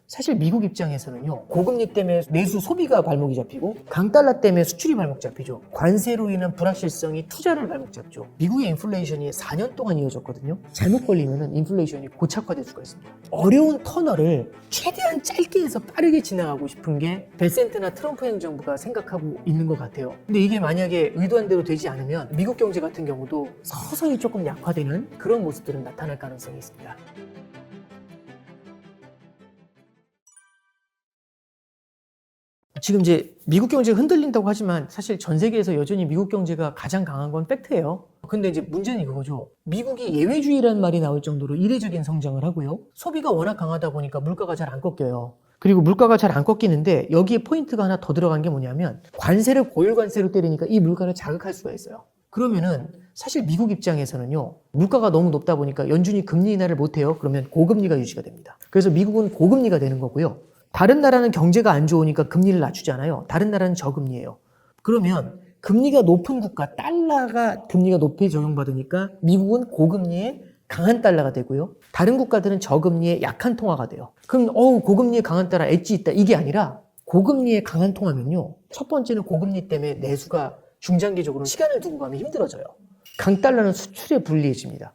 사실 미국 입장에서는요, 고금리 때문에 내수 소비가 발목이 잡히고 강달러 때문에 수출이 발목 잡히죠. 관세로 인한 불확실성이 투자를 발목 잡죠. 미국의 인플레이션이 4년 동안 이어졌거든요. 잘못 걸리면 인플레이션이 고착화될 수가 있습니다. 어려운 터널을 최대한 짧게 해서 빠르게 지나가고 싶은 게 베센트나 트럼프 행정부가 생각하고 있는 것 같아요. 근데 이게 만약에 의도한 대로 되지 않으면 미국 경제 같은 경우도 서서히 조금 약화되는 그런 모습들은 나타날 가능성이 있습니다. 지금 이제 미국 경제가 흔들린다고 하지만 사실 전 세계에서 여전히 미국 경제가 가장 강한 건 팩트예요. 근데 이제 문제는 이거죠. 미국이 예외주의라는 말이 나올 정도로 이례적인 성장을 하고요. 소비가 워낙 강하다 보니까 물가가 잘 안 꺾여요. 그리고 물가가 잘 안 꺾이는데 여기에 포인트가 하나 더 들어간 게 뭐냐면 관세를 고율 관세로 때리니까 이 물가를 자극할 수가 있어요. 그러면은 사실 미국 입장에서는요. 물가가 너무 높다 보니까 연준이 금리 인하를 못해요. 그러면 고금리가 유지가 됩니다. 그래서 미국은 고금리가 되는 거고요. 다른 나라는 경제가 안 좋으니까 금리를 낮추잖아요. 다른 나라는 저금리예요. 그러면 금리가 높은 국가, 달러가 금리가 높이 적용받으니까 미국은 고금리에 강한 달러가 되고요. 다른 국가들은 저금리에 약한 통화가 돼요. 그럼 고금리에 강한 달러 엣지 있다. 이게 아니라 고금리에 강한 통화면요. 첫 번째는 고금리 때문에 내수가 중장기적으로 시간을 두고 가면 힘들어져요. 강달러는 수출에 불리해집니다.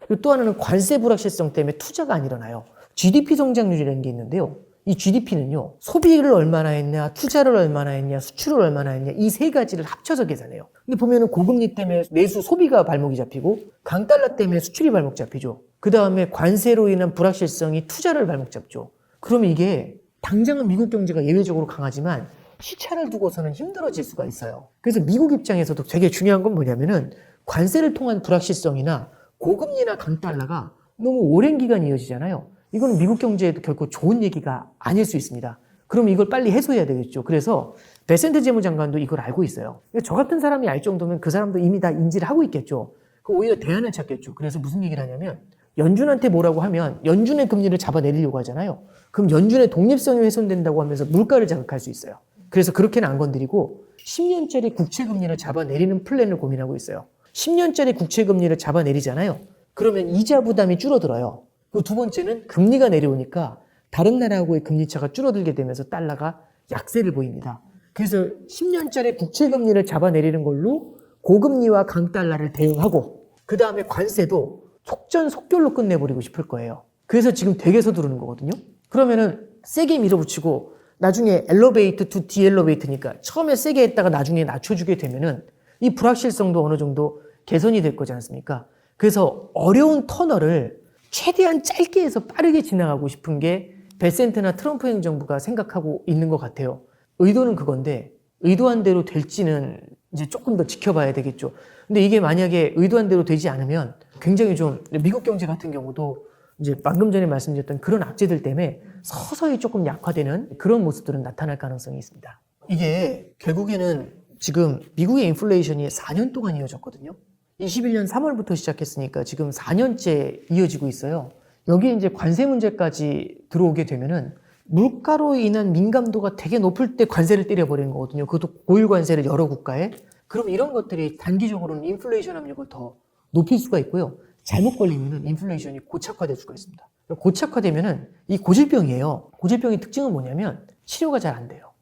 그리고 또 하나는 관세 불확실성 때문에 투자가 안 일어나요. GDP 성장률이라는 게 있는데요. 이 GDP는요, 소비를 얼마나 했냐, 투자를 얼마나 했냐, 수출을 얼마나 했냐, 이 세 가지를 합쳐서 계산해요. 근데 보면은 고금리 때문에 내수 소비가 발목이 잡히고, 강달러 때문에 수출이 발목 잡히죠. 그 다음에 관세로 인한 불확실성이 투자를 발목 잡죠. 그러면 이게 당장은 미국 경제가 예외적으로 강하지만 시차를 두고서는 힘들어질 수가 있어요. 그래서 미국 입장에서도 되게 중요한 건 뭐냐면은 관세를 통한 불확실성이나 고금리나 강달러가 너무 오랜 기간 이어지잖아요. 이건 미국 경제에도 결코 좋은 얘기가 아닐 수 있습니다. 그럼 이걸 빨리 해소해야 되겠죠. 그래서 베센트 재무장관도 이걸 알고 있어요. 저 같은 사람이 알 정도면 그 사람도 이미 다 인지를 하고 있겠죠. 오히려 대안을 찾겠죠. 그래서 무슨 얘기를 하냐면 연준한테 뭐라고 하면 연준의 금리를 잡아내리려고 하잖아요. 그럼 연준의 독립성이 훼손된다고 하면서 물가를 자극할 수 있어요. 그래서 그렇게는 안 건드리고 10년짜리 국채금리를 잡아내리는 플랜을 고민하고 있어요. 10년짜리 국채금리를 잡아내리잖아요. 그러면 이자 부담이 줄어들어요. 그 두 번째는 금리가 내려오니까 다른 나라하고의 금리차가 줄어들게 되면서 달러가 약세를 보입니다. 그래서 10년짜리 국채금리를 잡아내리는 걸로 고금리와 강달러를 대응하고 그 다음에 관세도 속전속결로 끝내버리고 싶을 거예요. 그래서 지금 되게 서두르는 거거든요. 그러면은 세게 밀어붙이고 나중에 엘리베이터 투 디엘리베이터니까 처음에 세게 했다가 나중에 낮춰주게 되면은 이 불확실성도 어느 정도 개선이 될 거지 않습니까? 그래서 어려운 터널을 최대한 짧게 해서 빠르게 지나가고 싶은 게 베센트나 트럼프 행정부가 생각하고 있는 것 같아요. 의도는 그건데 의도한 대로 될지는 이제 조금 더 지켜봐야 되겠죠. 근데 이게 만약에 의도한 대로 되지 않으면 굉장히 좀 미국 경제 같은 경우도 이제 방금 전에 말씀드렸던 그런 악재들 때문에 서서히 조금 약화되는 그런 모습들은 나타날 가능성이 있습니다. 이게 결국에는 지금 미국의 인플레이션이 4년 동안 이어졌거든요. 21년 3월부터 시작했으니까 지금 4년째 이어지고 있어요. 여기에 이제 관세 문제까지 들어오게 되면은 물가로 인한 민감도가 되게 높을 때 관세를 때려버리는 거거든요. 그것도 고율 관세를 여러 국가에. 그럼 이런 것들이 단기적으로는 인플레이션 압력을 더 높일 수가 있고요. 잘못 걸리면은 인플레이션이 고착화될 수가 있습니다. 고착화되면은 이 고질병이에요. 고질병의 특징은 뭐냐면 치료가 잘 안 돼요.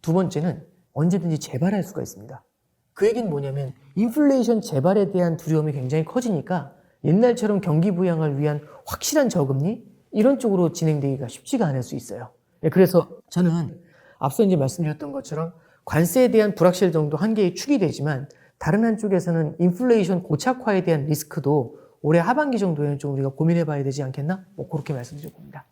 두 번째는 언제든지 재발할 수가 있습니다. 그 얘기는 뭐냐면 인플레이션 재발에 대한 두려움이 굉장히 커지니까 옛날처럼 경기 부양을 위한 확실한 저금리 이런 쪽으로 진행되기가 쉽지가 않을 수 있어요. 그래서 저는 앞서 이제 말씀드렸던 것처럼 관세에 대한 불확실 정도 한계의 축이 되지만 다른 한쪽에서는 인플레이션 고착화에 대한 리스크도 올해 하반기 정도에는 좀 우리가 고민해 봐야 되지 않겠나? 그렇게 말씀드려 봅니다.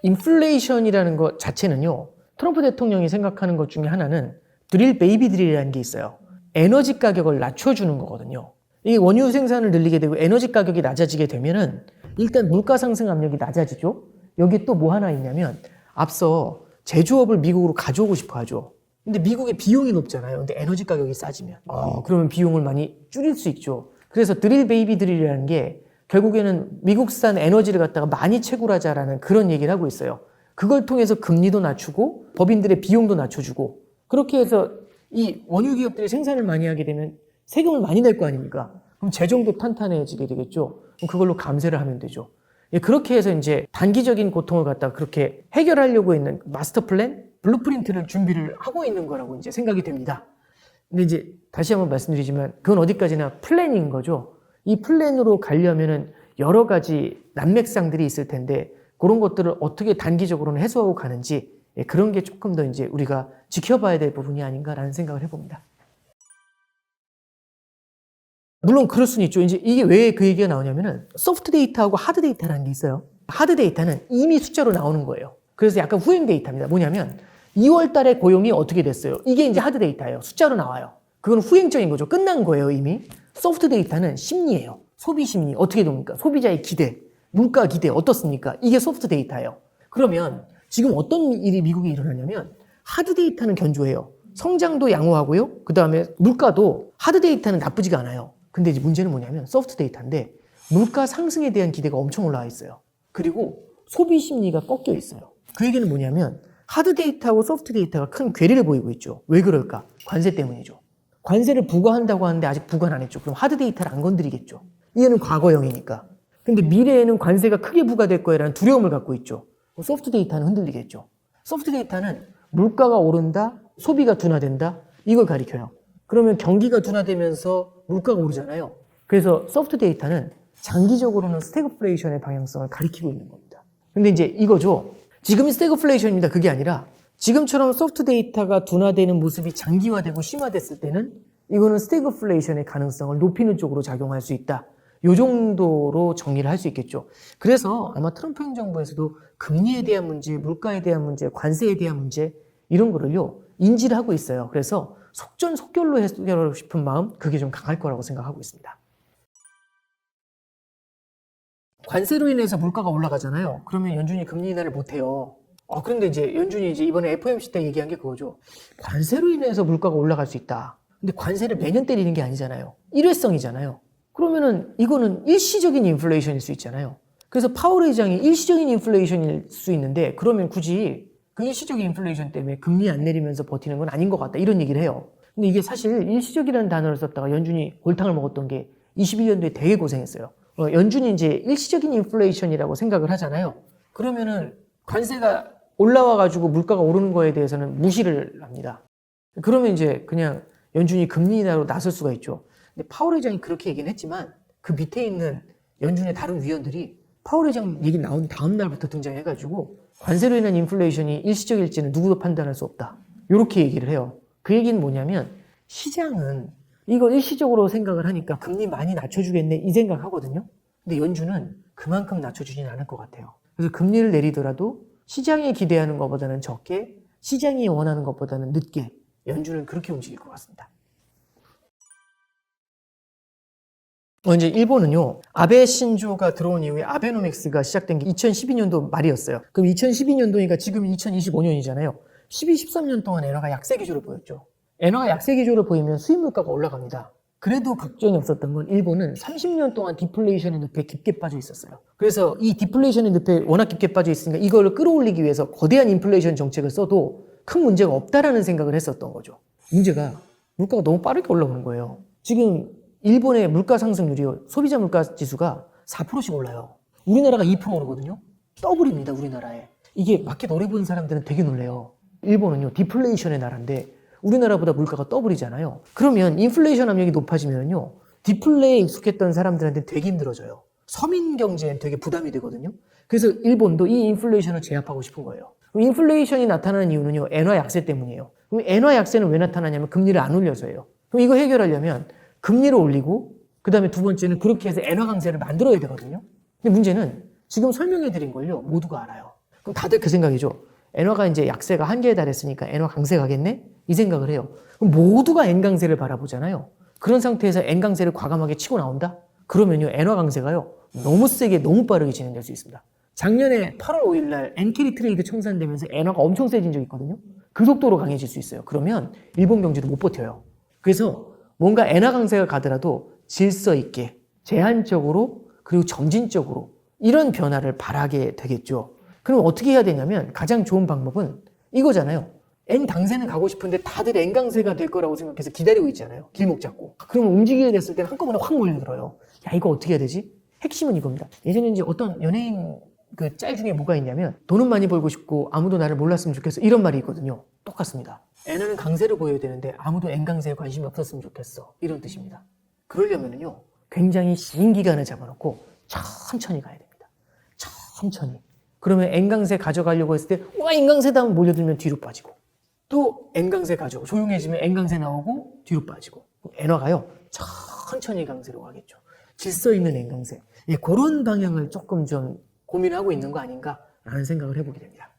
인플레이션이라는 것 자체는요. 트럼프 대통령이 생각하는 것 중에 하나는 드릴 베이비 드릴이라는 게 있어요. 에너지 가격을 낮춰주는 거거든요. 이 원유 생산을 늘리게 되고 에너지 가격이 낮아지게 되면은 일단 물가 상승 압력이 낮아지죠. 여기 또 뭐 하나 있냐면 앞서 제조업을 미국으로 가져오고 싶어 하죠. 근데 미국의 비용이 높잖아요. 근데 에너지 가격이 싸지면 그러면 비용을 많이 줄일 수 있죠. 그래서 드릴 베이비 드릴이라는 게 결국에는 미국산 에너지를 갖다가 많이 채굴하자라는 그런 얘기를 하고 있어요. 그걸 통해서 금리도 낮추고 법인들의 비용도 낮춰주고 그렇게 해서 이 원유 기업들이 생산을 많이 하게 되면 세금을 많이 낼 거 아닙니까? 그럼 재정도 탄탄해지게 되겠죠. 그럼 그걸로 감세를 하면 되죠. 예, 그렇게 해서 이제 단기적인 고통을 갖다가 그렇게 해결하려고 있는 마스터 플랜, 블루프린트를 준비를 하고 있는 거라고 이제 생각이 됩니다. 근데 이제 다시 한번 말씀드리지만 그건 어디까지나 플랜인 거죠. 이 플랜으로 가려면은 여러 가지 난맥상들이 있을 텐데 그런 것들을 어떻게 단기적으로는 해소하고 가는지 예, 그런 게 조금 더 이제 우리가 지켜봐야 될 부분이 아닌가라는 생각을 해봅니다. 물론 그럴 수는 있죠. 이제 이게 왜 그 얘기가 나오냐면은 소프트 데이터하고 하드 데이터라는 게 있어요. 하드 데이터는 이미 숫자로 나오는 거예요. 그래서 약간 후행 데이터입니다. 뭐냐면 2월 달에 고용이 어떻게 됐어요? 이게 이제 하드 데이터예요. 숫자로 나와요. 그건 후행적인 거죠. 끝난 거예요, 이미. 소프트 데이터는 심리예요. 소비 심리. 어떻게 됩니까? 소비자의 기대, 물가 기대 어떻습니까? 이게 소프트 데이터예요. 그러면 지금 어떤 일이 미국에 일어나냐면 하드 데이터는 견조해요. 성장도 양호하고요. 그 다음에 물가도 하드 데이터는 나쁘지가 않아요. 근데 이제 문제는 뭐냐면 소프트 데이터인데 물가 상승에 대한 기대가 엄청 올라와 있어요. 그리고 소비 심리가 꺾여 있어요. 그 얘기는 뭐냐면 하드 데이터하고 소프트 데이터가 큰 괴리를 보이고 있죠. 왜 그럴까? 관세 때문이죠. 관세를 부과한다고 하는데 아직 부과는 안 했죠. 그럼 하드 데이터를 안 건드리겠죠. 이거는 과거형이니까. 근데 미래에는 관세가 크게 부과될 거라는 두려움을 갖고 있죠. 소프트 데이터는 흔들리겠죠. 소프트 데이터는 물가가 오른다, 소비가 둔화된다, 이걸 가리켜요. 그러면 경기가 둔화되면서 물가가 오르잖아요. 그래서 소프트 데이터는 장기적으로는 스태그플레이션의 방향성을 가리키고 있는 겁니다. 근데 이제 이거죠. 지금이 스태그플레이션입니다. 그게 아니라 지금처럼 소프트 데이터가 둔화되는 모습이 장기화되고 심화됐을 때는 이거는 스태그플레이션의 가능성을 높이는 쪽으로 작용할 수 있다. 이 정도로 정리를 할 수 있겠죠. 그래서 아마 트럼프 행정부에서도 금리에 대한 문제, 물가에 대한 문제, 관세에 대한 문제 이런 거를요 인지를 하고 있어요. 그래서 속전속결로 해결하고 싶은 마음 그게 좀 강할 거라고 생각하고 있습니다. 관세로 인해서 물가가 올라가잖아요. 그러면 연준이 금리 인하를 못해요. 그런데 이제 연준이 이제 이번에 FOMC 때 얘기한 게 그거죠. 관세로 인해서 물가가 올라갈 수 있다. 근데 관세를 매년 때리는 게 아니잖아요. 일회성이잖아요. 그러면은 이거는 일시적인 인플레이션일 수 있잖아요. 그래서 파월 의장이 일시적인 인플레이션일 수 있는데 그러면 굳이 그 일시적인 인플레이션 때문에 금리 안 내리면서 버티는 건 아닌 것 같다. 이런 얘기를 해요. 근데 이게 사실 일시적이라는 단어를 썼다가 연준이 골탕을 먹었던 게 21년도에 되게 고생했어요. 연준이 이제 일시적인 인플레이션이라고 생각을 하잖아요. 그러면은 관세가 올라와가지고 물가가 오르는 거에 대해서는 무시를 합니다. 그러면 이제 그냥 연준이 금리 인하로 나설 수가 있죠. 근데 파월 의장이 그렇게 얘기는 했지만 그 밑에 있는 연준의 다른 위원들이 파월 의장 얘기 나온 다음 날부터 등장해가지고 관세로 인한 인플레이션이 일시적일지는 누구도 판단할 수 없다. 이렇게 얘기를 해요. 그 얘기는 뭐냐면 시장은 이거 일시적으로 생각을 하니까 금리 많이 낮춰주겠네 이 생각하거든요. 근데 연준은 그만큼 낮춰주지는 않을 것 같아요. 그래서 금리를 내리더라도 시장이 기대하는 것보다는 적게 시장이 원하는 것보다는 늦게 연준은 그렇게 움직일 것 같습니다. 이제 일본은요, 아베 신조가 들어온 이후에 아베노믹스가 시작된 게 2012년도 말이었어요. 그럼 2012년도니까 지금 2025년이잖아요. 12, 13년 동안 엔화가 약세 기조를 보였죠. 엔화가 약세 기조를 보이면 수입 물가가 올라갑니다. 그래도 걱정이 없었던 건 일본은 30년 동안 디플레이션의 늪에 깊게 빠져 있었어요. 그래서 이 디플레이션의 늪에 워낙 깊게 빠져 있으니까 이걸 끌어올리기 위해서 거대한 인플레이션 정책을 써도 큰 문제가 없다라는 생각을 했었던 거죠. 문제가 물가가 너무 빠르게 올라오는 거예요. 지금 일본의 물가 상승률이요. 소비자 물가 지수가 4%씩 올라요. 우리나라가 2% 오르거든요. 더블입니다, 우리나라에. 이게 마켓 오래 본 사람들은 되게 놀래요. 일본은요, 디플레이션의 나라인데 우리나라보다 물가가 더블이잖아요. 그러면 인플레이션 압력이 높아지면요, 디플레에 익숙했던 사람들한테 되게 힘들어져요. 서민 경제엔 되게 부담이 되거든요. 그래서 일본도 이 인플레이션을 제압하고 싶은 거예요. 그럼 인플레이션이 나타나는 이유는요, 엔화 약세 때문이에요. 그럼 엔화 약세는 왜 나타나냐면 금리를 안 올려서예요. 그럼 이거 해결하려면 금리를 올리고 그 다음에 두 번째는 그렇게 해서 엔화 강세를 만들어야 되거든요. 근데 문제는 지금 설명해드린 걸요 모두가 알아요. 그럼 다들 그 생각이죠. 엔화가 이제 약세가 한계에 달했으니까 엔화 강세 가겠네? 이 생각을 해요. 그럼 모두가 엔 강세를 바라보잖아요. 그런 상태에서 엔 강세를 과감하게 치고 나온다? 그러면요 엔화 강세가요 너무 세게 너무 빠르게 진행될 수 있습니다. 작년에 8월 5일 날 엔캐리 트레이드 청산되면서 엔화가 엄청 세진 적이 있거든요. 그 속도로 강해질 수 있어요. 그러면 일본 경제도 못 버텨요. 그래서 뭔가 엔화 강세가 가더라도 질서 있게 제한적으로 그리고 점진적으로 이런 변화를 바라게 되겠죠. 그럼 어떻게 해야 되냐면 가장 좋은 방법은 이거잖아요. 엔 강세는 가고 싶은데 다들 엔 강세가 될 거라고 생각해서 기다리고 있잖아요. 길목 잡고. 그러면 움직이게 됐을 때는 한꺼번에 확 몰려들어요. 야 이거 어떻게 해야 되지? 핵심은 이겁니다. 예전에 이제 어떤 연예인 그 짤 중에 뭐가 있냐면 돈은 많이 벌고 싶고 아무도 나를 몰랐으면 좋겠어 이런 말이 있거든요. 똑같습니다. N은 강세를 보여야 되는데 아무도 N강세에 관심이 없었으면 좋겠어 이런 뜻입니다. 그러려면요 굉장히 긴 기간을 잡아놓고 천천히 가야 됩니다. 천천히. 그러면 N강세 가져가려고 했을 때 와 N강세다 하면 몰려들면 뒤로 빠지고 또 N강세 가져오고 조용해지면 N강세 나오고 뒤로 빠지고 N화가요 천천히 강세로 가겠죠. 질서 있는 N강세. 예, 그런 방향을 조금 좀 고민하고 있는 거 아닌가라는 생각을 해보게 됩니다.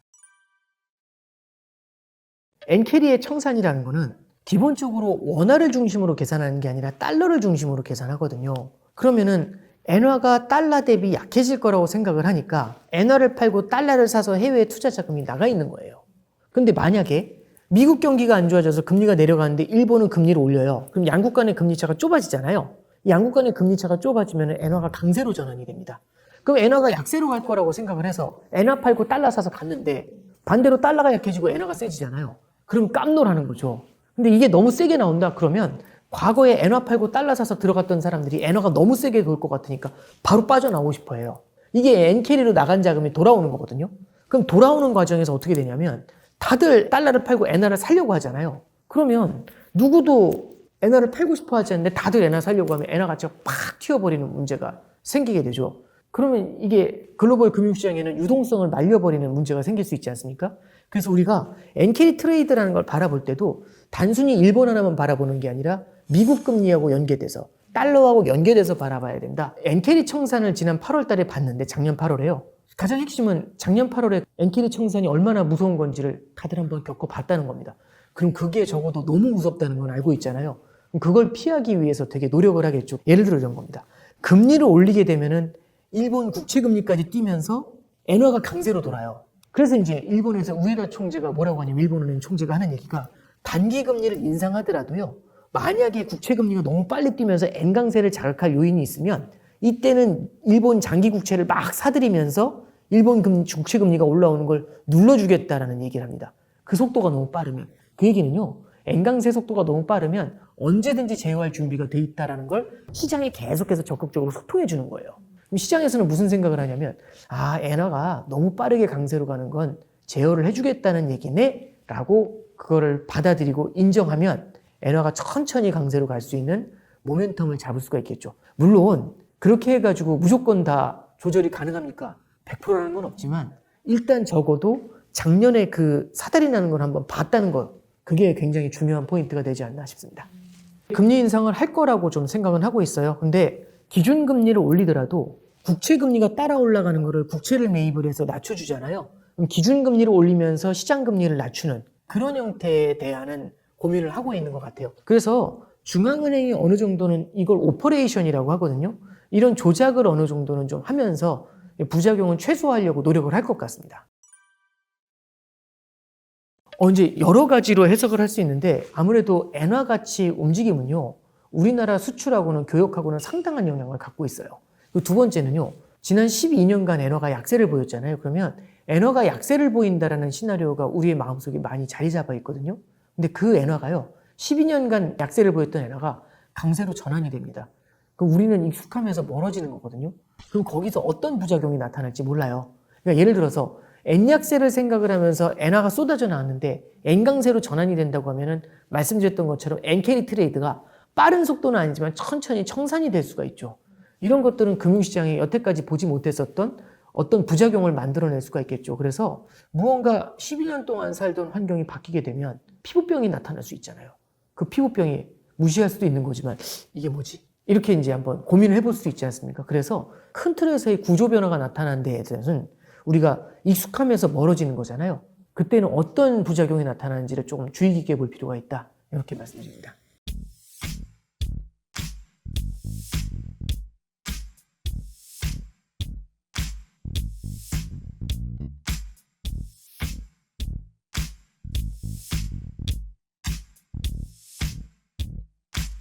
N캐리의 청산이라는 거는 기본적으로 원화를 중심으로 계산하는 게 아니라 달러를 중심으로 계산하거든요. 그러면은 엔화가 달러 대비 약해질 거라고 생각을 하니까 엔화를 팔고 달러를 사서 해외 투자 자금이 나가 있는 거예요. 근데 만약에 미국 경기가 안 좋아져서 금리가 내려가는데 일본은 금리를 올려요. 그럼 양국 간의 금리 차가 좁아지잖아요. 양국 간의 금리 차가 좁아지면 엔화가 강세로 전환이 됩니다. 그럼 엔화가 약세로 갈 거라고 생각을 해서 엔화 팔고 달러 사서 갔는데 반대로 달러가 약해지고 엔화가 세지잖아요. 그럼 깜놀하는 거죠. 근데 이게 너무 세게 나온다 그러면 과거에 엔화 팔고 달러 사서 들어갔던 사람들이 엔화가 너무 세게 돌 것 같으니까 바로 빠져나오고 싶어 해요. 이게 N캐리로 나간 자금이 돌아오는 거거든요. 그럼 돌아오는 과정에서 어떻게 되냐면 다들 달러를 팔고 엔화를 사려고 하잖아요. 그러면 누구도 엔화를 팔고 싶어 하지 않는데 다들 엔화 사려고 하면 엔화 가치가 팍 튀어버리는 문제가 생기게 되죠. 그러면 이게 글로벌 금융시장에는 유동성을 말려버리는 문제가 생길 수 있지 않습니까? 그래서 우리가 N캐리 트레이드라는 걸 바라볼 때도 단순히 일본 하나만 바라보는 게 아니라 미국 금리하고 연계돼서 달러하고 연계돼서 바라봐야 된다. N캐리 청산을 지난 8월 달에 봤는데 작년 8월에요. 가장 핵심은 작년 8월에 N캐리 청산이 얼마나 무서운 건지를 다들 한번 겪어봤다는 겁니다. 그럼 그게 적어도 너무 무섭다는 건 알고 있잖아요. 그걸 피하기 위해서 되게 노력을 하겠죠. 예를 들어 이런 겁니다. 금리를 올리게 되면은 일본 국채금리까지 뛰면서 엔화가 강세로 돌아요. 그래서 이제 일본에서 우에다 총재가 뭐라고 하냐면 일본은행 총재가 하는 얘기가 단기 금리를 인상하더라도요. 만약에 국채금리가 너무 빨리 뛰면서 N강세를 자극할 요인이 있으면 이때는 일본 장기 국채를 막 사들이면서 일본 국채금리가 올라오는 걸 눌러주겠다라는 얘기를 합니다. 그 속도가 너무 빠르면. 그 얘기는요. N강세 속도가 너무 빠르면 언제든지 제어할 준비가 돼 있다는 걸 시장에 계속해서 적극적으로 소통해 주는 거예요. 그럼 시장에서는 무슨 생각을 하냐면 엔화가 너무 빠르게 강세로 가는 건 제어를 해주겠다는 얘기네 라고 그거를 받아들이고 인정하면 엔화가 천천히 강세로 갈 수 있는 모멘텀을 잡을 수가 있겠죠. 물론 그렇게 해가지고 무조건 다 조절이 가능합니까? 100%라는 건 없지만 일단 적어도 작년에 그 사달이 나는 걸 한번 봤다는 것, 그게 굉장히 중요한 포인트가 되지 않나 싶습니다. 금리 인상을 할 거라고 좀 생각은 하고 있어요. 근데 기준금리를 올리더라도 국채금리가 따라 올라가는 거를 국채를 매입을 해서 낮춰주잖아요. 그럼 기준금리를 올리면서 시장금리를 낮추는 그런 형태에 대한 고민을 하고 있는 것 같아요. 그래서 중앙은행이 어느 정도는 이걸 오퍼레이션이라고 하거든요. 이런 조작을 어느 정도는 좀 하면서 부작용은 최소화하려고 노력을 할 것 같습니다. 이제 여러 가지로 해석을 할 수 있는데 아무래도 엔화 가치 움직임은요. 우리나라 수출하고는 교역하고는 상당한 영향을 갖고 있어요. 두 번째는요. 지난 12년간 엔화가 약세를 보였잖아요. 그러면 엔화가 약세를 보인다라는 시나리오가 우리의 마음속에 많이 자리 잡아 있거든요. 근데 그 엔화가요. 12년간 약세를 보였던 엔화가 강세로 전환이 됩니다. 그럼 우리는 익숙하면서 멀어지는 거거든요. 그럼 거기서 어떤 부작용이 나타날지 몰라요. 그러니까 예를 들어서 N약세를 생각을 하면서 엔화가 쏟아져 나왔는데 N강세로 전환이 된다고 하면은 말씀드렸던 것처럼 N캐리 트레이드가 빠른 속도는 아니지만 천천히 청산이 될 수가 있죠. 이런 것들은 금융시장이 여태까지 보지 못했었던 어떤 부작용을 만들어낼 수가 있겠죠. 그래서 무언가 12년 동안 살던 환경이 바뀌게 되면 피부병이 나타날 수 있잖아요. 그 피부병이 무시할 수도 있는 거지만 이게 뭐지? 이렇게 이제 한번 고민을 해볼 수 있지 않습니까? 그래서 큰 틀에서의 구조 변화가 나타난 데에 대해서는 우리가 익숙하면서 멀어지는 거잖아요. 그때는 어떤 부작용이 나타나는지를 조금 주의 깊게 볼 필요가 있다. 이렇게 말씀드립니다.